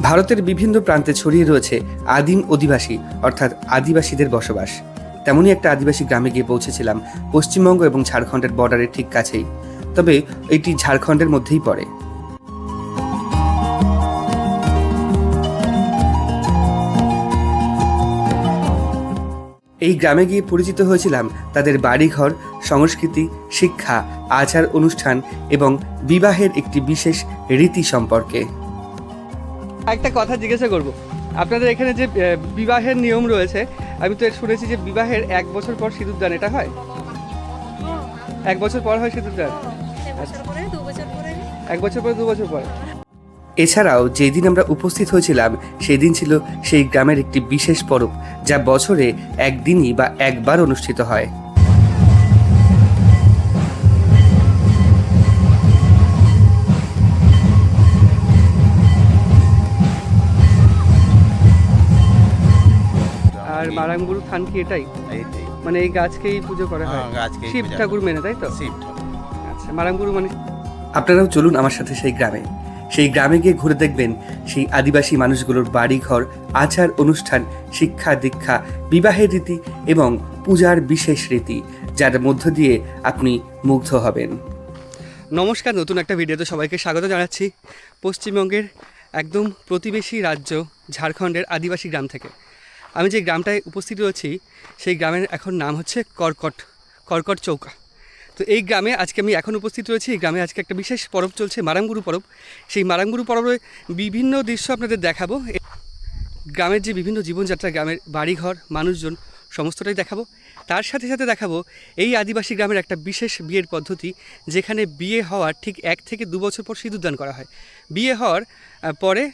ভারতের বিভিন্ন প্রান্তে ছড়িয়ে রয়েছে আদিম অধিবাসী অর্থাৎ আদিবাসীদের বসবাস। তেমনই একটা আদিবাসী গ্রামে গিয়ে পৌঁছেছিলাম পশ্চিমবঙ্গ এবং ঝাড়খণ্ডের বর্ডারের ঠিক কাছেই, তবে এটি ঝাড়খণ্ডের মধ্যেই পড়ে। এই গ্রামে গিয়ে পরিচিত হয়েছিলাম তাদের বাড়িঘর, সংস্কৃতি, শিক্ষা, আচার অনুষ্ঠান এবং বিবাহের একটি বিশেষ রীতি সম্পর্কে। একটা কথা জিজ্ঞাসা করব, আপনাদের এখানে যে বিবাহের নিয়ম রয়েছে, আমি তো শুনেছি যে বিবাহের 1 বছর পর সিঁদুরদান, এটা হয়? 1 বছর পর হয় সিঁদুরদান? 1 বছর পরে 2 বছর পরে। এছাড়াও যেদিন আমরা উপস্থিত হয়েছিলাম সেদিন ছিল সেই গ্রামের একটি বিশেষ পরব, যা বছরে একদিনই বা একবার অনুষ্ঠিত হয়। আর মারাঙ্গুরু থান কি এটাই? মানে এই গাছকেই পুজো করা হয়, শিব ঠাকুর মেনে, তাই তো? আচ্ছা, মারাঙ্গুরু মানে। আপনারাও চলুন আমার সাথে সেই গ্রামে গিয়ে ঘুরে দেখবেন সেই আদিবাসী মানুষগুলোর বাড়িঘর, আচার অনুষ্ঠান, শিক্ষা দীক্ষা, বিবাহের রীতি এবং পূজার বিশেষ রীতি, যার মধ্য দিয়ে আপনি মুগ্ধ হবেন। নমস্কার, নতুন একটা ভিডিওতে সবাইকে স্বাগত জানাচ্ছি পশ্চিমবঙ্গের একদম প্রতিবেশী রাজ্য ঝাড়খণ্ডের আদিবাসী গ্রাম থেকে। আমি যে গ্রামটায় উপস্থিত রয়েছি সেই গ্রামের এখন নাম হচ্ছে কর্কট চৌকা। তো এই গ্রামে আজকে আমি এখন উপস্থিত রয়েছি। এই গ্রামে আজকে একটা বিশেষ পরব চলছে, মারাঙ্গুরু পরব। সেই মারাঙ্গুরু পরবে বিভিন্ন দৃশ্য আপনাদের দেখাবো। গ্রামের যে বিভিন্ন জীবনযাত্রা, গ্রামের বাড়িঘর, মানুষজন, সমস্তটাই দেখাবো। তার সাথে সাথে দেখাবো এই আদিবাসী গ্রামের একটা বিশেষ বিয়ের পদ্ধতি, যেখানে বিয়ে হওয়ার ঠিক 1 থেকে 2 বছর পর সিঁদুরদান করা হয়। বিয়ে হওয়ার পরে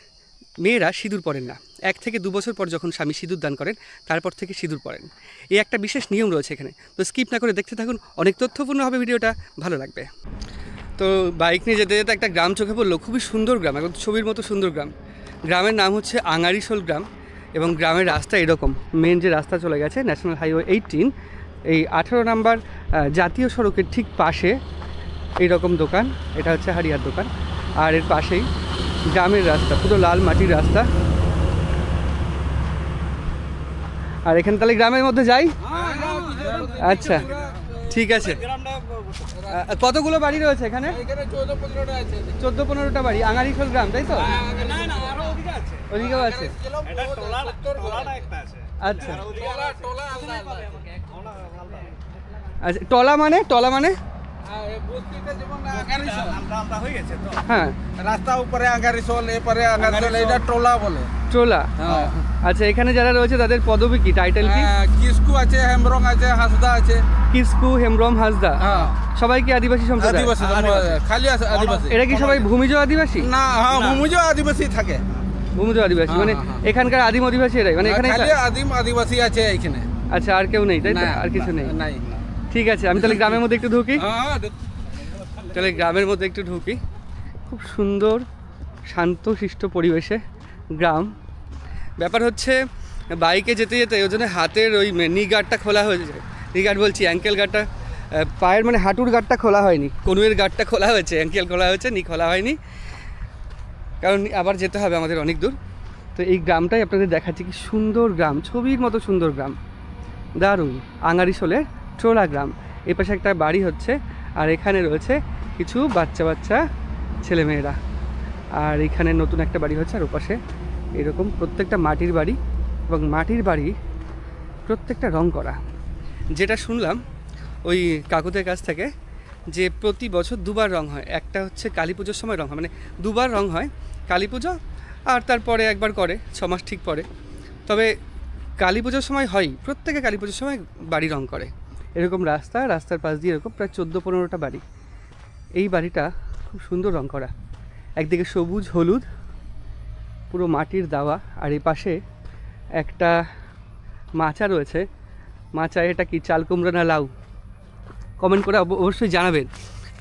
মেয়েরা সিঁদুর পরেন না। 1 থেকে 2 বছর পর যখন স্বামী সিঁদুর দান করেন, তারপর থেকে সিঁদুর পরেন। এই একটা বিশেষ নিয়ম রয়েছে এখানে। তো স্কিপ না করে দেখতে থাকুন, অনেক তথ্যপূর্ণ হবে ভিডিওটা, ভালো লাগবে। তো বাইক নিয়ে যেতে যেতে একটা গ্রাম চোখে পড়লো, খুবই সুন্দর গ্রাম, একদম ছবির মতো সুন্দর গ্রাম। গ্রামের নাম হচ্ছে আঙারিশোল গ্রাম এবং গ্রামের রাস্তা এরকম। মেন যে রাস্তা চলে গেছে ন্যাশনাল হাইওয়ে 18, এই 18 নম্বর জাতীয় সড়কের ঠিক পাশে এইরকম দোকান। এটা হচ্ছে হারিয়ার দোকান, আর এর পাশেই গ্রামের রাস্তা, পুরো লাল মাটির রাস্তা। আর এখানে তাহলে গ্রামের মধ্যে যাই। আচ্ছা, ঠিক আছে। কতগুলো বাড়ি রয়েছে এখানে? 14-15টা বাড়ি। আঙারিশোল গ্রাম, তাই তো? ওদিকেও আছে। আচ্ছা আচ্ছা, টলা মানে হ্যাঁ, রাস্তা উপরে আঙারিশোল, এপারে আঙারিশোল, এটা টোলা বলে। টোলা, আচ্ছা। এখানে যারা রয়েছে তাদের পদবী কি, টাইটেল কি? কিসকু আছে, হেমব্রম আছে, হাসদা আছে। কিসকু, হেমব্রম, হাসদা, সবাই কি আদিবাসী সম্প্রদায়? আদিবাসী, খালি আছে আদিবাসী। এরা কি সবাই ভূমিজ আদিবাসী? না, হ্যাঁ, ভূমিজ আদিবাসী থাকে। ভূমিজ আদিবাসী মানে এখানকার আদিম অধিবাসী এরাই, মানে এখানে খালি আদিম আদিবাসী আছে এখানে। আচ্ছা, আর কেউ নেই, তাই তো? আর কিছু নেই? নাই। ঠিক আছে, আমি তাহলে গ্রামের মধ্যে একটু ঢুকি। তাহলে গ্রামের মধ্যে একটু ঢুকি। খুব সুন্দর শান্তশিষ্ট পরিবেশে গ্রাম। ব্যাপার হচ্ছে বাইকে যেতে যেতে ওই জন্য হাতের ওই নি গার্ডটা খোলা হয়ে যায়। নি গার্ড বলছি, অ্যাঙ্কেল গার্ডটা, পায়ের মানে হাঁটুর গার্ডটা খোলা হয়নি। কনুয়ের গার্ডটা খোলা হয়েছে, অ্যাঙ্কেল খোলা হয়েছে, নি খোলা হয়নি, কারণ আবার যেতে হবে আমাদের অনেক দূর। তো এই গ্রামটাই আপনাদের দেখাচ্ছি, কি সুন্দর গ্রাম, ছবির মতো সুন্দর গ্রাম, দারুণ। আঙারিশোলের টোলা গ্রাম। এই পাশে একটা বাড়ি হচ্ছে, আর এখানে রয়েছে কিছু বাচ্চা ছেলেমেয়েরা। আর এখানে নতুন একটা বাড়ি হচ্ছে, আর ওপাশে এরকম প্রত্যেকটা মাটির বাড়ি, এবং মাটির বাড়ি প্রত্যেকটা রং করা। যেটা শুনলাম ওই কাকুদের কাছ থেকে, যে প্রতি বছর 2বার রং হয়। একটা হচ্ছে কালী পুজোর সময় রং হয়, মানে 2বার রং হয়, কালী পুজো আর তারপরে একবার করে 6 মাস ঠিক পরে। তবে কালী পুজোর সময় হয়ই, প্রত্যেকে কালী পুজোর সময় বাড়ি রং করে। এরকম রাস্তার পাশ দিয়ে এরকম প্রায় 14-15টা বাড়ি। এই বাড়িটা খুব সুন্দর রং করা, একদিকে সবুজ হলুদ, পুরো মাটির দেওয়া। আর এই পাশে একটা মাচা রয়েছে। মাচা এটা কি, চাল কুমড়ো না লাউ? কমেন্ট করে অবশ্যই জানাবেন,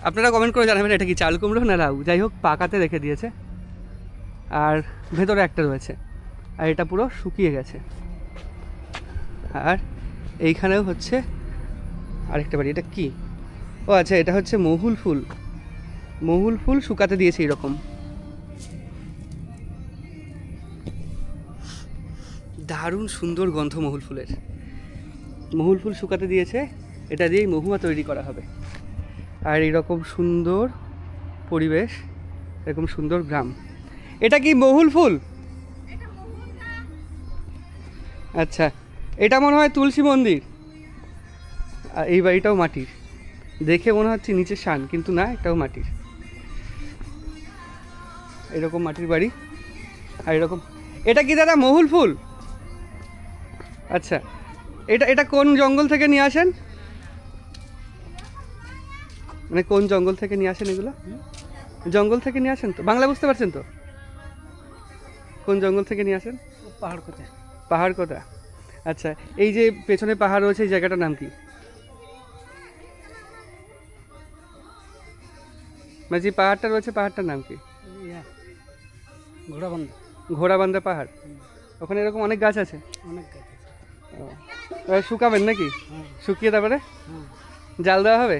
আপনারা কমেন্ট করে জানাবেন এটা কি চাল কুমড়ো না লাউ। যাই হোক, পাকাতে রেখে দিয়েছে। আর ভেতরে একটা রয়েছে, আর এটা পুরো শুকিয়ে গেছে। আর এইখানেও হচ্ছে আরেকটা বাড়ি। এটা কি? ও আচ্ছা, এটা হচ্ছে মহুল ফুল শুকাতে দিয়েছে এরকম। দারুণ সুন্দর গন্ধ মহুল ফুলের। মহুল ফুল শুকাতে দিয়েছে, এটা দিয়েই মহুয়া তৈরি করা হবে। আর এরকম সুন্দর পরিবেশ, এরকম সুন্দর গ্রাম। এটা কি মহুল ফুল? আচ্ছা, এটা মনে হয় তুলসী মন্দির। আর এই বাড়িটাও মাটির, দেখে মনে হচ্ছে নিচে শান, কিন্তু না, এটাও মাটির। এরকম মাটির বাড়ি। আর এরকম, এটা কি দাদা মহুল ফুল? আচ্ছা, এটা এটা কোন জঙ্গল থেকে নিয়ে আসেন? মানে কোন জঙ্গল থেকে নিয়ে আসেন এগুলো? জঙ্গল থেকে নিয়ে আসেন তো? বাংলা বুঝতে পারছেন তো? কোন জঙ্গল থেকে নিয়ে আসেন? পাহাড় কোথায়? পাহাড় কোথা? আচ্ছা, এই যে পেছনে পাহাড় রয়েছে, এই জায়গাটার নাম কি? মানে যে পাহাড়টা রয়েছে, পাহাড়টার নাম কি? ঘোড়াবন্ধা। ঘোড়াবান্ধা পাহাড়। ওখানে এরকম অনেক গাছ আছে। অনেক গাছ আছে। শুকাবেন নাকি? হ্যাঁ। শুকিয়ে তারপরে হ্যাঁ। জাল দেওয়া হবে?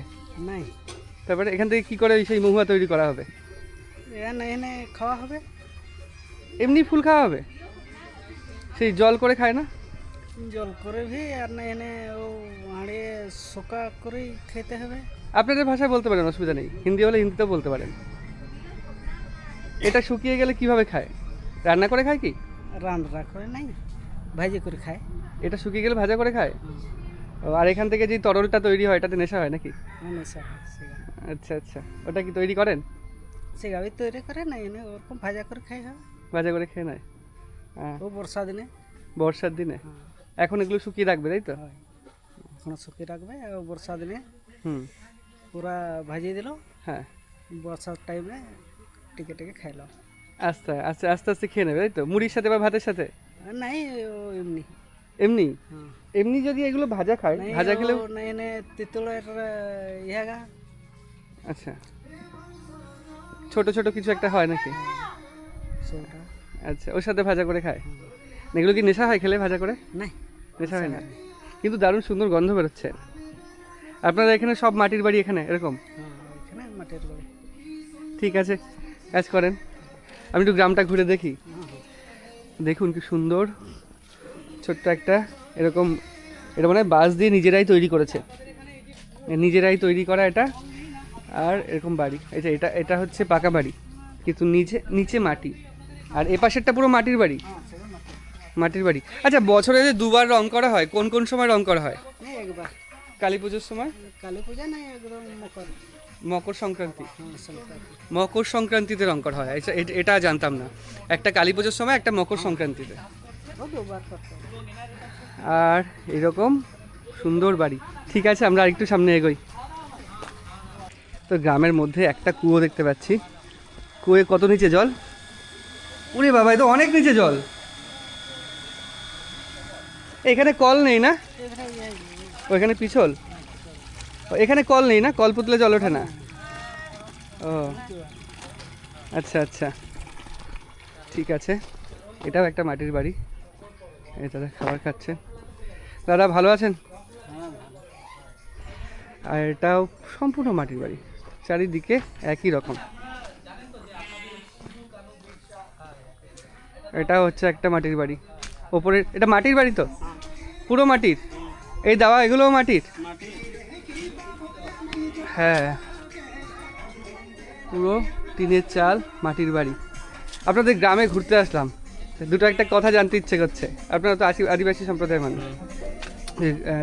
নাই, তারপরে এখান থেকে কি করে সেই মহুয়া তৈরি করা হবে? এনে এনে খাওয়া হবে। এমনি ফুল খাওয়া হবে? সেই জল করে খায় না? জল করে ভি আর না এনে ও হাঁড়িয়ে শুকা করেই খেতে হবে। আপনাদের ভাষায় বলতে পারেন, অসুবিধা নেই। হিন্দি হলে হিন্দিতেও বলতে পারেন। এটা শুকিয়ে গেলে কিভাবে খায়? রান্না করে খায় কি? রান্না করে নাই, ভাজি করে খায়। এটা শুকিয়ে গেলে ভাজা করে খায়? ও, আর এখান থেকে যে তরলটা তৈরি হয়, এটাতে নেশা হয় নাকি? আচ্ছা আচ্ছা, ওটা কি তৈরি করেন? সেগাবি তৈরি করে না এনে ওরকম ভাজা করে খাই হবে। ভাজা করে খেয়ে নেয়? হ্যাঁ, ও বর্ষা দিনে। বর্ষার দিনে এখন এগুলো শুকিয়ে রাখবে, তাই তো? হয়, এখন শুকিয়ে রাখবে। ও বর্ষা দিনে হুম, পুরা ভাজিয়ে দিল। হ্যাঁ, বর্ষার টাইমে টিকে টিকে খাইলাম। আস্তে আস্তে আস্তে আস্তে খেয়ে নেবে, তাই তো? মুড়ির সাথে বা ভাতের সাথে? আর নাই ও এমনি। এমনি? হ্যাঁ। এমনি যদি এগুলো ভাজা খায়, নাই ভাজা খেলেও? ও নাই এনে তেঁতুলের ইহাগা। আচ্ছা, ছোট ছোট কিছু একটা হয় নাকি? সেটা আচ্ছা, ওর সাথে ভাজা করে খায়। এগুলো কি নেশা হয় খেলে ভাজা করে? নাই, নেশা হয় না, কিন্তু দারুণ সুন্দর গন্ধ বেরোচ্ছে। আপনারা এখানে সব মাটির বাড়ি এখানে এরকম? হ্যাঁ, এখানে মাটির বাড়ি। ঠিক আছে, কাজ করেন। আমি একটু গ্রামটা ঘুরে দেখি। দেখুন কি সুন্দর ছোট্ট একটা এরকম, এটা মানে বাঁশ দিয়ে নিজেরাই তৈরি করেছে, নিজেরাই তৈরি করা এটা। আর এরকম বাড়ি, এটা এটা এটা হচ্ছে পাকা বাড়ি, কিন্তু নিচে নিচে মাটি। আর এ পাশেরটা পুরো মাটির বাড়ি। মাটির বাড়ি। আচ্ছা, বছরে যে দুবার রং করা হয়, কোন কোন সময় রং করা হয়? এই একবার কালী পুজোর সময়, কালী পূজা নাই, একদম মকর। মকর সংক্রান্তি। হ্যাঁ, সংক্রান্তি। মকর সংক্রান্তিতে রং করা হয়। আচ্ছা, এটা জানতাম না। একটা কালী পুজোর সময়, একটা মকর সংক্রান্তিতে। ও দুবার করতে হবে। আর এরকম সুন্দর বাড়ি। ঠিক আছে, আমরা আরেকটু সামনে এগোই। তো গ্রামের মধ্যে একটা কুয়ো দেখতে পাচ্ছি। কুয়োয় কত নিচে জল! ওরে বাবা, এ তো অনেক নিচে জল। এখানে কল নেই না? এখানে ওইখানে পিছল। ও, এখানে কল নেই না? কল পুতলে জল ওঠে না? ও আচ্ছা আচ্ছা, ঠিক আছে। এটাও একটা মাটির বাড়ি। এই দাদা খাবার খাচ্ছে। দাদা ভালো আছেন? আর এটাও সম্পূর্ণ মাটির বাড়ি, চারিদিকে একই রকম। এটা হচ্ছে একটা মাটির বাড়ি। ওপরে এটা মাটির বাড়ি তো? পুরো মাটির? এই দাওয়া এগুলোও মাটির? হ্যাঁ, পুরো টিনের চাল, মাটির বাড়ি। আপনাদের গ্রামে ঘুরতে আসলাম, দুটো একটা কথা জানতে ইচ্ছে করছে। আপনারা তো আদিবাসী সম্প্রদায়ের মানুষ।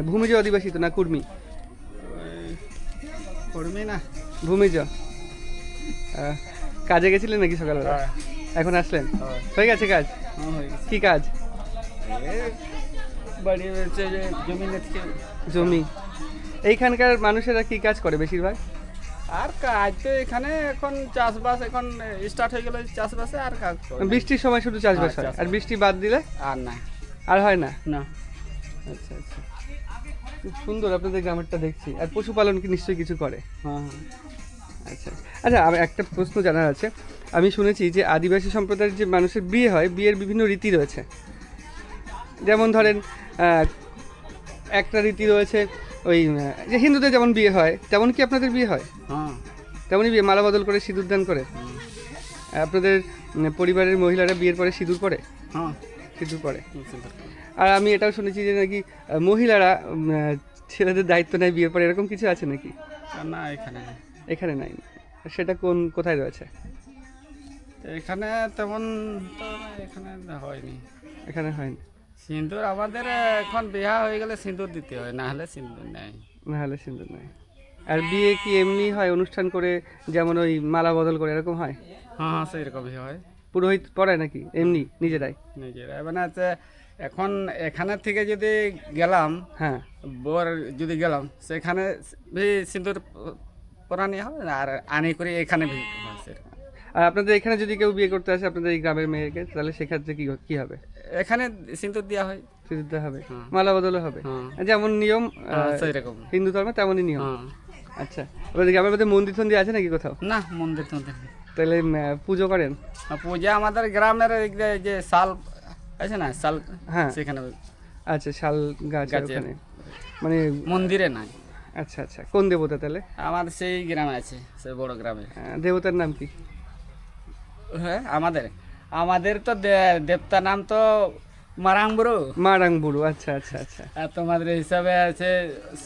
ভূমিজ আদিবাসী তো না কুর্মি? কর্মী না, ভূমিজ। কাজে গেছিলেন নাকি সকালবেলা? এখন আসলেন? হয়ে গেছে কাজ? কি কাজ? বাড়ি হচ্ছে যে জমি নিচ্ছে। জমি। এইখানকার মানুষেরা কি কাজ করে বেশিরভাগ? আর কাজ তো এখানে এখন চাষবাস, এখন স্টার্ট হয়ে গেল চাষবাসে। আর কাজ করে না। বৃষ্টির সময় শুধু চাষবাস হয়, আর বৃষ্টি বাদ দিলে আর না, আর হয় না? না। আচ্ছা আচ্ছা, খুব সুন্দর আপনাদের গ্রামেরটা দেখছি। আর পশুপালন কি নিশ্চয়ই কিছু করে? হ্যাঁ হ্যাঁ। আচ্ছা আচ্ছা, আমি একটা প্রশ্ন জানার আছে। আমি শুনেছি যে আদিবাসী সম্প্রদায়ের যে মানুষের বিয়ে হয়, বিয়ের বিভিন্ন রীতি রয়েছে। যেমন ধরেন একটা রীতি রয়েছে ওই যে হিন্দুদের যেমন বিয়ে হয়, তেমন কি আপনাদের বিয়ে হয়? হ্যাঁ, তেমনই বিয়ে, মালা বদল করে সিঁদুর দান করে? আপনাদের পরিবারের মহিলারা বিয়ের পরে সিঁদুর পরে? হ্যাঁ, সিঁদুর পরে। আর আমি এটাও শুনেছি যে নাকি মহিলারা ছেলেদের দায়িত্ব নেয় বিয়ের পরে, এরকম কিছু আছে নাকি? না এখানে নেই। এখানে নাই। সেটা কোথায় রয়েছে? এখানে তেমন তো এখানে হয়নি। এখানে হয়নি। সিঁদুর আমাদের এখন বিয়া হয়ে গেলে সিঁদুর দিতে হয়, না হলে সিঁদুর নেই। নাহলে সিঁদুর নাই। আর বিয়ে কি এমনি হয় অনুষ্ঠান করে, যেমন ওই মালা বদল করে এরকম হয়? হ্যাঁ হ্যাঁ সেরকমই হয়। পুরোহিত পড়ায় নাকি এমনি নিজেরাই? নিজেরা মানে হচ্ছে এখন এখানে থেকে যদি গেলাম, হ্যাঁ। বর যদি গেলাম সেখানে ভি সিঁদুর পরানি হয়, আর আনি করে এখানে ভি হয় সেরকম। আর আপনাদের এখানে যদি কেউ বিয়ে করতে আসে আপনাদের এই গ্রামের মেয়েকে, তাহলে সেক্ষেত্রে কি হবে? এখানে সিঁদুর দেওয়া হয়। সিঁদুর দেওয়া হবে, হ্যাঁ। মালা বদলও হবে, হ্যাঁ। যেমন নিয়ম সেরকম। হিন্দু ধর্মে তেমনই নিয়ম। হ্যাঁ। আচ্ছা, আপনাদের গ্রামের মধ্যে মন্দির টন্দির আছে নাকি কোথাও? না মন্দির টন্দির নেই। তাহলে পুজো করেন? পূজা আমাদের গ্রামের এই যে শাল আছে না, শাল, হ্যাঁ সেখানে আচ্ছা, শাল গাছ গাছের। ওখানে, মানে মন্দিরে নাই। আচ্ছা আচ্ছা, কোন দেবতা তাহলে? আমার সেই গ্রামে আছে, সেই বড় গ্রামে। দেবতার নাম কি? হ্যাঁ আমাদের তো দেবতার নাম তো মারাংবুরু। মারাংবুরু, আচ্ছা আচ্ছা আচ্ছা। আর তোমাদের হিসাবে আছে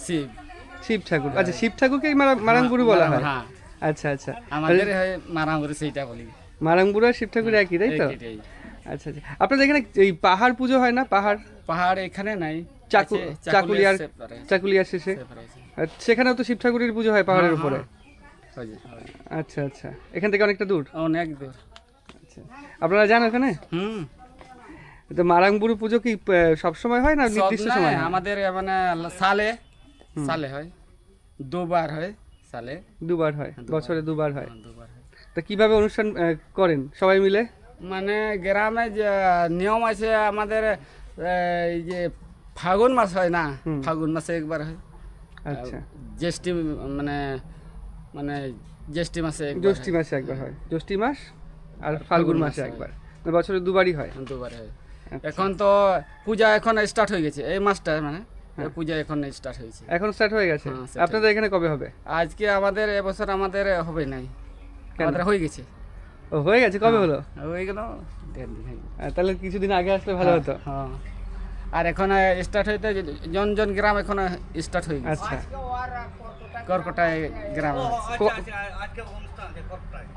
শিব। শিব ঠাকুর, আচ্ছা শিব ঠাকুরকেই মারাংবুরু বলা হয়? হ্যাঁ আচ্ছা আচ্ছা, আমাদের হয় মারাংবুরু, সেইটা বলি। মারাংবুরু আর শিব ঠাকুর একই, তাই তো? এটাই। আচ্ছা আচ্ছা, আপনাদের এখানে এই পাহাড় পুজো হয় না? পাহাড় এখানে নাই, চাকুলিয়ার সেপারে চাকুলিয়ার শেষে, আছে। আর সেখানেও তো শিব ঠাকুরের পুজো হয় পাহাড়ের হ্যাঁ, উপরে? হয় যে, হয়। আচ্ছা আচ্ছা, এখান থেকে অনেকটা দূর? অনেক দূর। আচ্ছা, আপনারা যান ওখানে? হুম। তো মারাংবুরু পুজো কি সব সময় হয় না সব নির্দিষ্ট নাই, সময় হয়? আমাদের মানে সালে হয়, দুবার হয় সালে। দুবার হয়, বছরে দুবার হয়। দুবার হয়। তো কিভাবে অনুষ্ঠান করেন সবাই মিলে? মানে গ্রামে যে নিয়ম আছে আমাদের, এই যে ফাগুন মাস হয় না, ফাগুন মাসে একবার হয়। আচ্ছা, জ্যৈষ্ঠী মানে মানে জ্যৈষ্ঠী মাসে একবার জ্যৈষ্ঠী মাসে একবার হয়, জ্যৈষ্ঠী মাস আর ফাল্গুন মাসে একবার, মানে বছরে দুবারই হয়। হয়, দুবার হয়। এখন তো পূজা এখন স্টার্ট হয়ে গেছে, এই মাসটা মানে পূজা এখন স্টার্ট হয়েছে। এখন স্টার্ট হয়ে গেছে? হ্যাঁ, start আপনাদের এখানে কবে হবে? আজকে আমাদের এবছর আমাদের হবে নাই, আমাদের হয়ে গেছে। ও হয়ে গেছে, কবে হলো? হয়ে গেল 1.5 দিন হয়ে গেল। তাহলে কিছুদিন আগে আসলে ভালো হতো। হ্যাঁ, আর এখন স্টার্ট হইতে জন গ্রাম এখন স্টার্ট হয়ে গেছে। আচ্ছা, করকটায় গ্রাম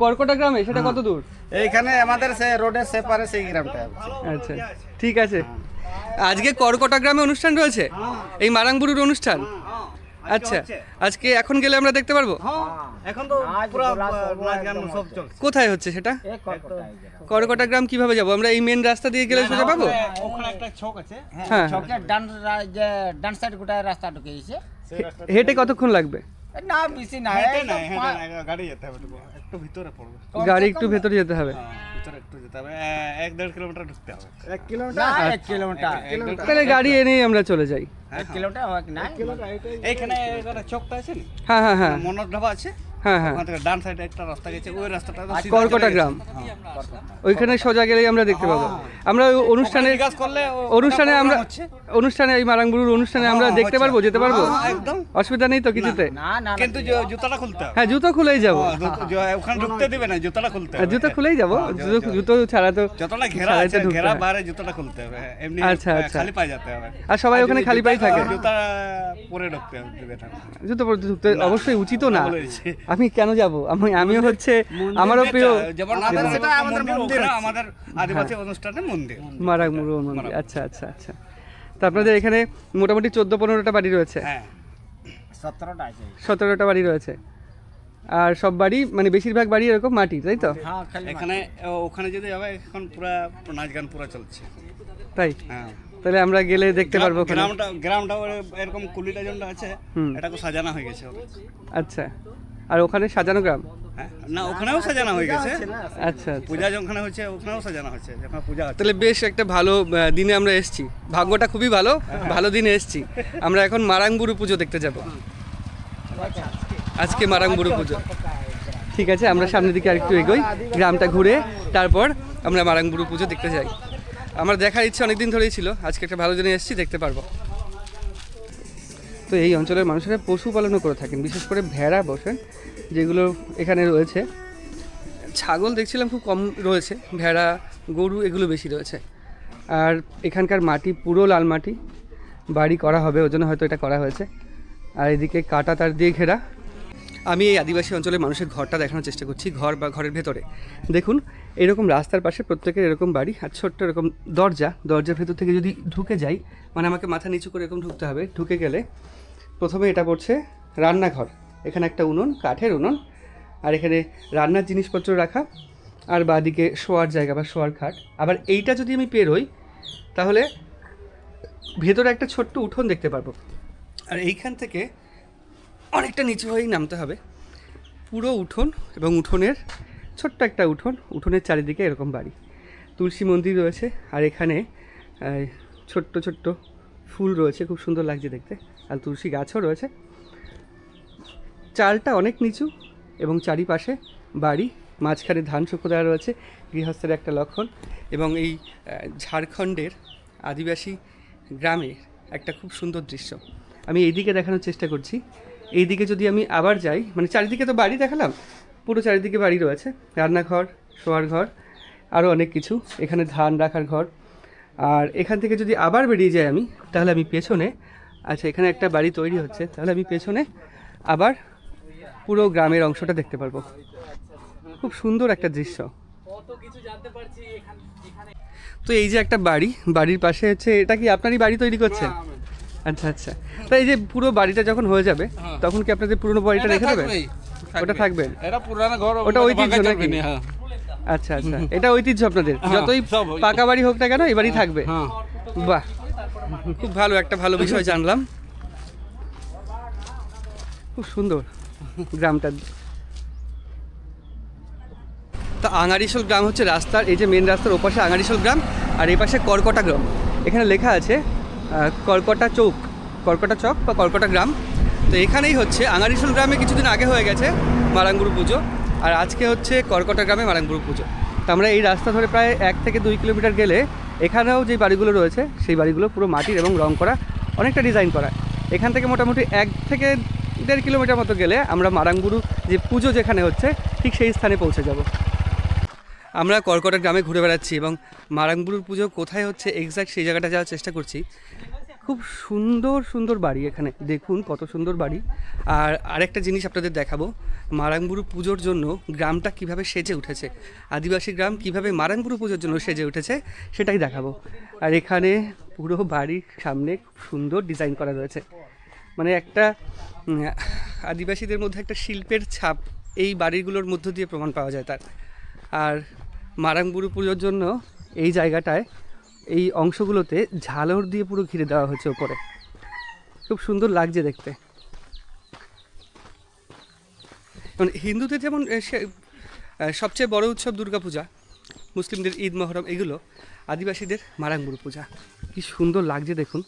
কর্কটা গ্রামে, সেটা কত দূর? এইখানে আমাদের সে রোডের সেপারে সেই গ্রামটা আছে। আচ্ছা ঠিক আছে। আজকে কর্কটা গ্রামে অনুষ্ঠান রয়েছে, এই মারাংবুরুর অনুষ্ঠান। আচ্ছা, আজকে এখন গেলে আমরা দেখতে পারবো? এখন তো পুরো নাচ গান সব চলছে। কোথায় হচ্ছে সেটা? কর্কটা গ্রাম কিভাবে যাব আমরা? এই মেন রাস্তা দিয়ে গেলে সোজা পাবো? ওখানে একটা ছক আছে, হ্যাঁ, চকের ডান সাইড গোটায় রাস্তা ঢুকে গেছে। হেঁটে কতক্ষণ লাগবে? না বেশি না, হেঁটে নাই, হেঁটে নাই, গাড়ি যেতে হবে, একটু ভিতরে পড়বে। গাড়ি একটু ভেতরে যেতে হবে। ভিতরে একটু যেতে হবে, 1-1.5 কিলোমিটার ঢুকতে হবে। 1 না 1 কিলোমিটার, তাহলে গাড়ি এনেই আমরা চলে যাই। 1 কিলোমিটার হয় না। এইখানে একটা চকটা আছে না, হ্যাঁ হ্যাঁ হ্যাঁ মনোর ধাবা আছে, হ্যাঁ হ্যাঁ, ওখান থেকে ডান সাইডে একটা রাস্তা গেছে, ওই রাস্তাটা তো সিধা কর্কটা চলে গ্রাম, গেছে। ওইখানে সোজা গেলেই আমরা দেখতে পাবো। আমরা ওই অনুষ্ঠানে জিজ্ঞাস করলে অনুষ্ঠানে ওটা আমরা program হচ্ছে। অনুষ্ঠানে এই মারাংবুরুর অনুষ্ঠানে আমরা দেখতে পারবো, যেতে পারবো? একদম, অসুবিধা নেই তো কিছুতে? না না কিন্তু জুতাটা খুলতে হবে। হ্যাঁ, জুতো খুলেই যাবো। ওখানে ঢুকতে দিবে না, জুতাটা খুলতে হবে। জুতো খুলেই যাবো, জুতো ছাড়া তো যতটা ঘেরা ছাড়াইতে আছে, ঢুকতে ঘেরা হয়। বাইরে জুতাটা খুলতে হবে, এমনি আচ্ছা, আচ্ছা। খালি পায়ে যেতে হবে। আর সবাই ওখানে খালি পায়ে থাকে? জুতা পরে ঢুকতে হবে না। জুতো পরে ঢুকতে অবশ্যই উচিত না। বলেছি। আমি কেন যাব? আমিও হচ্ছে আমারও প্রিয় যেমন সেটা আমাদের মন্দির ওখানে আমাদের আদিবাসী অনুষ্ঠানের মন্দির। মারাংবুরু মন্দির। আচ্ছা আচ্ছা আচ্ছা, তো আপনাদের এখানে মোটামুটি 14-15টা বাড়ি রয়েছে? হ্যাঁ, 17টা আছে। 17টা বাড়ি রয়েছে। আর সব বাড়ি মানে বেশিরভাগ বাড়ি এরকম মাটি, তাই তো? হ্যাঁ খালি এখানে ওখানে যদি যাবে, এখন পুরা নাচ গান পুরা চলছে। তাই? হ্যাঁ, তাহলে আমরা গেলে দেখতে পারবো ওখানে? গ্রামটা এরকম কুলিটা জনটা আছে, হুম। এটাকে সাজানো হয়ে গেছে। আচ্ছা, আর ওখানে সাজানো গ্রাম? হ্যাঁ, না ওখানেও সাজানো হয়ে গেছে, আচ্ছা আচ্ছা, পূজা যখন হচ্ছে ওখানেও সাজানো হচ্ছে, যখন পূজা হচ্ছে। তাহলে বেশ একটা ভালো দিনে আমরা এসেছি, ভাগ্যটা খুবই ভালো, ভালো দিনে এসেছি। আমরা এখন মারাংবুরু পুজো দেখতে যাব, আজকে মারাংবুরু পুজো। ঠিক আছে, আমরা সামনের দিকে আরেকটু এগোই, গ্রামটা ঘুরে তারপর আমরা মারাংবুরু পুজো দেখতে যাই। আমার দেখার ইচ্ছে অনেকদিন ধরেই ছিল, আজকে একটা ভালো দিনে এসেছি, দেখতে পারবো। তো এই অঞ্চলের মানুষেরা পশুপালনও করে থাকেন, বিশেষ করে ভেড়া বসেন যেগুলো এখানে রয়েছে। ছাগল দেখছিলাম খুব কম রয়েছে, ভেড়া গরু এগুলো বেশি রয়েছে। আর এখানকার মাটি পুরো লাল মাটি, বাড়ি করা হবে ওই জন্য হয়তো এটা করা হয়েছে। আর এদিকে কাটা তার দিয়ে ঘেরা। আমি এই আদিবাসী অঞ্চলের মানুষের ঘরটা দেখানোর চেষ্টা করছি, ঘর বা ঘরের ভেতরে দেখুন এরকম রাস্তার পাশে প্রত্যেকের এরকম বাড়ি, আর ছোট্ট এরকম দরজার ভেতর থেকে যদি ঢুকে যাই, মানে আমাকে মাথা নিচু করে এরকম ঢুকতে হবে। ঢুকে গেলে প্রথমে এটা পড়ছে রান্নাঘর, এখানে একটা উনুন, কাঠের উনুন, আর এখানে রান্নার জিনিসপত্র রাখা, আর বাদিকে শোয়ার জায়গা বা শোয়ার খাট। আবার এইটা যদি আমি পেরোই তাহলে ভেতরে একটা ছোট্ট উঠোন দেখতে পারবো, আর এইখান থেকে অনেকটা নিচু হয়েই নামতে হবে। পুরো উঠোন এবং উঠোনের ছোট্ট একটা উঠোনের চারিদিকে এরকম বাড়ি, তুলসী মন্দির রয়েছে, আর এখানে ছোট্ট ছোট্ট ফুল রয়েছে, খুব সুন্দর লাগছে দেখতে, আর তুলসী গাছও রয়েছে। চালটা অনেক নিচু এবং চারিপাশে বাড়ি, মাঝখানে ধান শুকো দেওয়া রয়েছে, গৃহস্থের একটা লক্ষণ। এবং এই ঝাড়খণ্ডের আদিবাসী গ্রামে একটা খুব সুন্দর দৃশ্য আমি এইদিকে দেখানোর চেষ্টা করছি। এইদিকে যদি আমি আবার যাই, মানে চারিদিকে তো বাড়ি দেখালাম, পুরো চারিদিকে বাড়ি রয়েছে, রান্নাঘর, শোয়ার ঘর, আরও অনেক কিছু, এখানে ধান রাখার ঘর। আর এখান থেকে যদি আবার বেরিয়ে যাই আমি, তাহলে আমি পেছনে, আচ্ছা এখানে একটা বাড়ি তৈরি হচ্ছে, তাহলে আমি পেছনে আবার পুরো গ্রামের অংশটা দেখতে পারবো। খুব সুন্দর একটা দৃশ্য। তো এই যে একটা বাড়ি, বাড়ির পাশে হচ্ছে, এটা কি আপনারই বাড়ি তৈরি করছেন? আচ্ছা আচ্ছা, তো এই যে পুরো বাড়িটা যখন হয়ে যাবে তখন কি আপনাদের পুরনো বাড়িটা রেখে দেবেন? ওটা থাকবে, এটা পুরানো ঘর, ওটা ঐতিহ্য নাকি? আচ্ছা আচ্ছা, এটা ঐতিহ্য আপনাদের, যতই পাকা বাড়ি হোক না কেন এই বাড়ি থাকবে। বাহ, খুব ভালো, একটা ভালো বিষয় জানলাম। খুব সুন্দর গ্রামটা। তা আঙারিশোল গ্রাম হচ্ছে রাস্তার, এই যে মেন রাস্তার ওপাশে আঙারিশোল গ্রাম, আর এই পাশে কর্কটা গ্রাম। এখানে লেখা আছে কর্কটা চক বা কর্কটা গ্রাম। তো এখানেই হচ্ছে আঙারিশোল গ্রামে কিছুদিন আগে হয়ে গেছে মারাঙ্গুরু পুজো, আর আজকে হচ্ছে কর্কটা গ্রামে মারাঙ্গুরু পুজো। তো আমরা এই রাস্তা ধরে প্রায় 1 থেকে 2 কিলোমিটার গেলে এখানেও যে বাড়িগুলো রয়েছে সেই বাড়িগুলো পুরো মাটির এবং রং করা, অনেকটা ডিজাইন করা। এখান থেকে মোটামুটি 1 থেকে 1.5 কিলোমিটার মতো গেলে আমরা মারাঙ্গুরু যে পুজো যেখানে হচ্ছে ঠিক সেই স্থানে পৌঁছে যাব। আমরা কর্কটা গ্রামে ঘুরে বেড়াচ্ছি এবং মারাঙ্গুরুর পুজো কোথায় হচ্ছে এক্স্যাক্ট সেই জায়গাটা যাওয়ার চেষ্টা করছি। খুব সুন্দর সুন্দর বাড়ি এখানে, দেখুন কত সুন্দর বাড়ি। আর আরেকটা জিনিস আপনাদের দেখাবো, মারাঙ্গুরু পুজোর জন্য গ্রামটা কিভাবে সেজে উঠেছে, আদিবাসী গ্রাম কিভাবে মারাঙ্গুরু পুজোর জন্য সেজে উঠেছে সেটাই দেখাবো। আর এখানে পুরো বাড়ির সামনে খুব সুন্দর ডিজাইন করা রয়েছে, মানে একটা আদিবাসীদের মধ্যে একটা শিল্পের ছাপ এই বাড়িগুলোর মধ্য দিয়ে প্রমাণ পাওয়া যায় তার। আর মারাঙ্গুরু পুজোর জন্য এই জায়গাটায়, এই অংশগুলোতে ঝালর দিয়ে পুরো ঘিরে দেওয়া হয়েছে ওপরে, খুব সুন্দর লাগছে দেখতে। মানে হিন্দুদের যেমন সবচেয়ে বড় উৎসব দুর্গাপূজা, মুসলিমদের ঈদ, মহরম, এগুলো আদিবাসীদের মারাঙ্গুরু পূজা। কি সুন্দর লাগছে দেখুন,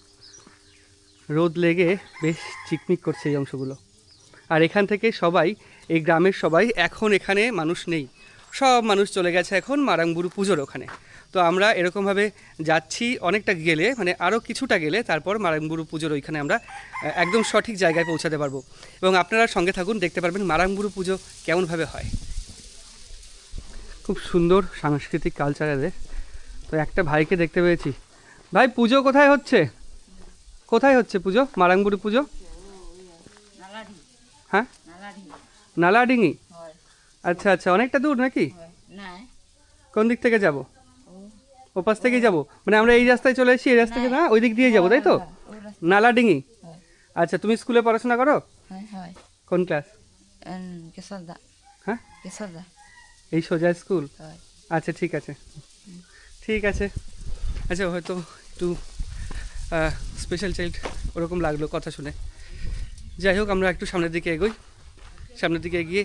রোদ লেগে বেশ চিকমিক করছে এই অংশগুলো। আর এখান থেকে সবাই, এই গ্রামের সবাই, এখন এখানে মানুষ নেই, সব মানুষ চলে গেছে এখন মারাঙ্গুরু পুজোর ওখানে। তো আমরা এরকমভাবে যাচ্ছি অনেকটা গেলে, মানে আরও কিছুটা গেলে তারপর মারাঙ্গুরু পুজোর ওইখানে আমরা একদম সঠিক জায়গায় পৌঁছাতে পারবো। এবং আপনারা সঙ্গে থাকুন, দেখতে পারবেন মারাঙ্গুরু পুজো কেমনভাবে হয়। খুব সুন্দর সাংস্কৃতিক কালচার এদের। তো একটা ভাইকে দেখতে পেয়েছি। ভাই, পুজো কোথায় হচ্ছে? কোথায় হচ্ছে পুজো, মারাঙ্গুরু পুজো? হ্যাঁ, নালাডিঙি। আচ্ছা আচ্ছা, অনেকটা দূর নাকি? কোন দিক থেকে যাব? ওপাশ থেকেই যাব, মানে আমরা এই রাস্তায় চলে এসেছি, এই রাস্তা থেকে না, ওই দিক দিয়ে যাবো, তাই তো? নালাডিঙি। আচ্ছা, তুমি স্কুলে পড়াশোনা করো? কোন ক্লাস? হ্যাঁ, এই সোজা স্কুল? আচ্ছা ঠিক আছে, ঠিক আছে। আচ্ছা, হয়তো একটু স্পেশাল চাইল্ড ওরকম লাগলো কথা শুনে। যাই হোক, আমরা একটু সামনের দিকে এগোই। সামনের দিকে এগিয়ে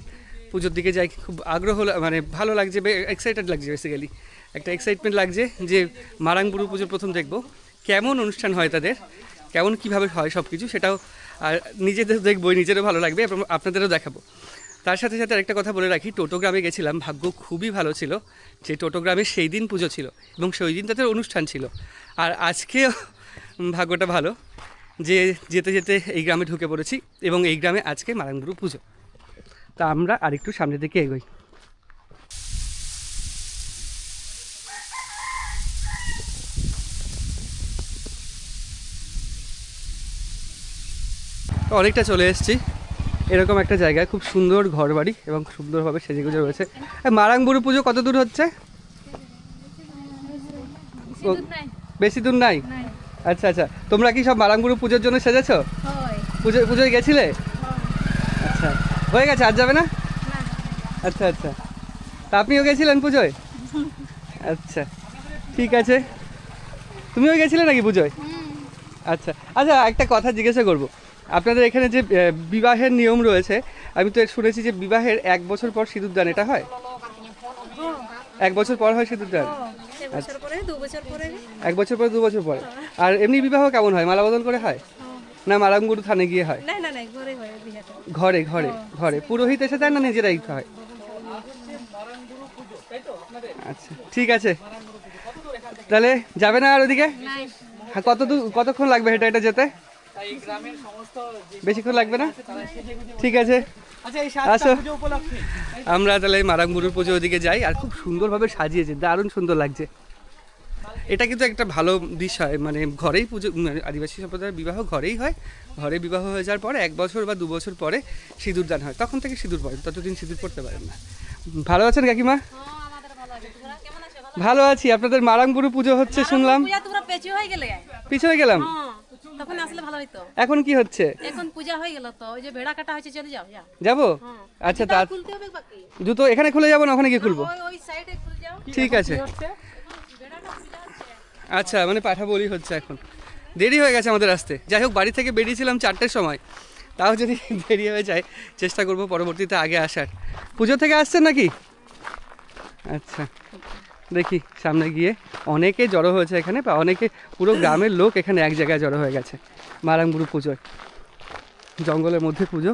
পুজোর দিকে যাই। খুব আগ্রহ, মানে ভালো লাগছে, এক্সাইটেড লাগছে, বেসিক্যালি একটা এক্সাইটমেন্ট লাগছে যে মারাঙ্গুরু পুজো প্রথম দেখব, কেমন অনুষ্ঠান হয় তাদের, কেমন কীভাবে হয় সব কিছু, সেটাও আর নিজেদের দেখবই, নিজেরও ভালো লাগবে এবং আপনাদেরও দেখাবো। তার সাথে সাথে আরেকটা কথা বলে রাখি, টোটো গ্রামে গেছিলাম, ভাগ্য খুবই ভালো ছিল যে টোটো গ্রামে সেই দিন পুজো ছিল এবং সেই দিন তাদের অনুষ্ঠান ছিল। আর আজকেও ভাগ্যটা ভালো যে যেতে যেতে এই গ্রামে ঢুকে পড়েছি এবং এই গ্রামে আজকে মারাঙ্গুরু পুজো। তা আমরা আরেকটু সামনের দিকে এগোই। তো অনেকটা চলে এসেছি এরকম একটা জায়গায়, খুব সুন্দর ঘরবাড়ি এবং সুন্দরভাবে সেজেগুজে রয়েছে। মারাংবুরু পুজো কত দূর হচ্ছে? বেশি দূর নাই? আচ্ছা আচ্ছা, তোমরা কি সব মারাংবুরু পুজোর জন্য সেজেছো? পুজোয় গেছিলে? আচ্ছা, হয়ে গেছে, আর যাবে না? আচ্ছা আচ্ছা, তা আপনিও গেছিলেন পুজোয়? আচ্ছা ঠিক আছে, তুমিও গেছিলে নাকি পুজোয়? আচ্ছা আচ্ছা, একটা কথা জিজ্ঞাসা করবো, আপনাদের এখানে যে বিবাহের নিয়ম রয়েছে, আমি তো শুনেছি যে বিবাহের 1 বছর পর সিঁদুরদান, এটা হয়? 1 বছর পর হয় সিঁদুরদান? 1 বছর পরে 2 বছর পরে। আর এমনি বিবাহ কেমন হয়, মালা বদল করে হয় না মারাংবুরু থানে গিয়ে হয়? ঘরে ঘরে ঘরে পুরোহিত এসে যায় না নিজেরাই হয়? আচ্ছা ঠিক আছে, তাহলে যাবে না আর ওদিকে? হ্যাঁ, কতক্ষণ লাগবে এটা যেতে? বেশিক্ষণ লাগবে না? ঠিক আছে, আসো আমরা তাহলে মারাংবুরুর পুজো ওদিকে যাই। আর খুব সুন্দরভাবে সাজিয়েছে, দারুণ সুন্দর লাগছে। এটা কিন্তু একটা ভালো বিষয়, মানে ঘরেই পুজো, আদিবাসী সম্প্রদায়ের বিবাহ ঘরেই হয়। ঘরে বিবাহ হয়ে যাওয়ার পরে 1 বছর বা 2 বছর পরে সিঁদুরদান হয়, তখন থেকে সিঁদুর পড়েন, ততদিন সিঁদুর পড়তে পারেন না। ভালো আছেন কাকিমা? ভালো আছি। আপনাদের মারাংবুরু পুজো হচ্ছে শুনলাম। পিছু হয়ে গেলাম, তখন আসলে ভালো হইতো। এখন কি হচ্ছে? এখন পূজা হয়ে গেল তো, ওই যে ভেড়া কাটা হয়েছে, চলে যাও। যাবো? আচ্ছা, তা খুলতে হবে বাকি। জুতো এখানে খুলে যাবো না ওখানে গিয়ে খুলবো? ওই সাইডে খুলে যাও। ঠিক আছে। আচ্ছা, মানে পাঠা বলি হচ্ছে এখন, দেরি হয়ে গেছে আমাদের আসতে। যাই হোক, বাড়ি থেকে বেরিয়েছিলাম 4টের সময়, তাও যদি দেরি হয়ে যায় চেষ্টা করব পরবর্তীতে আগে আসার। পুজো থেকে আসছেন নাকি? আচ্ছা, দেখি সামনে গিয়ে অনেকে জড়ো হয়েছে এখানে, বা অনেকে পুরো গ্রামের লোক এখানে এক জায়গায় জড়ো হয়ে গেছে মারাংবুরু পুজোয়। জঙ্গলের মধ্যে পুজো।